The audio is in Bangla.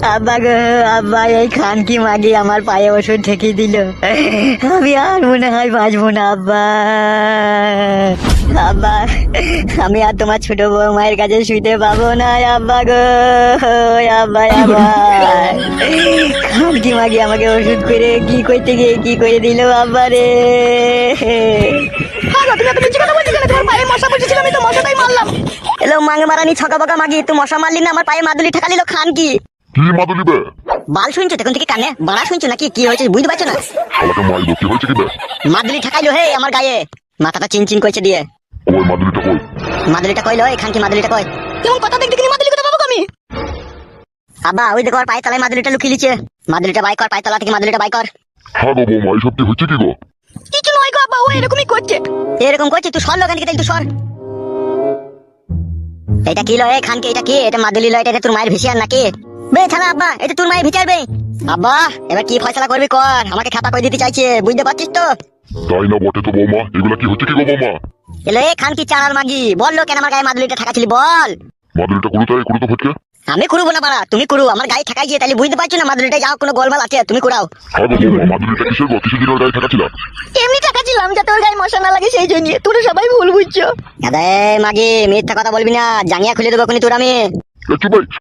আব্বা গো, আব্বা এই খান কি মাগি আমার পায়ে ওষুধ ঠেকিয়ে দিল। আমি আর মনে হয় বাঁচবো না আব্বা। আব্বা আমি আর তোমার ছোট বৌমায়ের কাছে শুইতে পাবো না আব্বা গো। আব্বা আব্বা খান কি মাগি আমাকে ওষুধ করে কি করতে গিয়ে কি করে দিল আব্বা রে। এলো মাঙ্গে মারানি ছকা বকা মাগি, তুই মশা মারলি না আমার পায়ে মাদুলি ঠেকালিল খান কি? কি মাদুলি বে? বাল শুনছো তখন থেকে কানে বাড়া শুনছো নাকি? কি হয়েছে বুঝতে পারছো না? শালাকে মাইলো, কি হয়েছে কি বে? মাদুলি ঠেকাইলো হে আমার গায়ে, মাথাটা চিনচিন করছে দিয়ে। ওই মাদুলিটা কই? মাদুলিটা কইলো এখান কি মাদুলিটা কই? কেমন কথা দেখতে কিনি মাদুলি কথা পাবো আমি? আব্বা ওই দেখো আর পায়ে তলায় মাদুলিটা লুকিয়ে লিছে। মাদুলিটা বাই কর, পায়ে তলা থেকে মাদুলিটা বাই কর। হ্যাঁ গো বৌমা, এইসব কি হচ্ছে কি গো? কিছু নয় গো আব্বা, ও এরকমই করছে। এরকম করছে? তুই সর লোকান থেকে, তুই সর। এটা কি লয় খানকে? এটা কি? এটা মাদুলি লয়? এটা তোর মায়ের ভিসিয়ার নাকি বে ছানা? আব্বা এটা তোর মায়ের ভিচার বে। আব্বা এবার কি ফয়সালা করবি কর, আমাকে খাতা কই দিতে চাইছে বুঝতে পারছিস তো? তাই না বটে তো বৌমা, এগুলা কি হচ্ছে কি গো বৌমা? এলো এ খান কি চালার মাগি, বললো কেন আমার গায়ে মাদুলিটা ঠেকাছিলি বল? মাদুলিটা কুড়ো তো ফটকে। আমি কুড়বো না বাড়া, তুমি কুড়ো। আমার গায়ে ঠেকাই গিয়ে তাহলে বুঝতে পারছো না মাদুলিটা যাও কোনো গোলমাল আছে, তুমি কুড়াও। হ্যাঁ গো বৌমা, মাদুলিটা কিসের গো? কিসের দিনের গায়ে থাকাছিল? এমনি ঠেকাছিলাম যাতে ওর গায়ে মশা না লাগে সেই জন্য। তোরা সবাই ভুল বুঝছো। দাদা মাগি মিথ্যা কথা বলবি না, জাঙ্গিয়া খুলে দেবো কোনি তোর আমি। চুপ ভাই,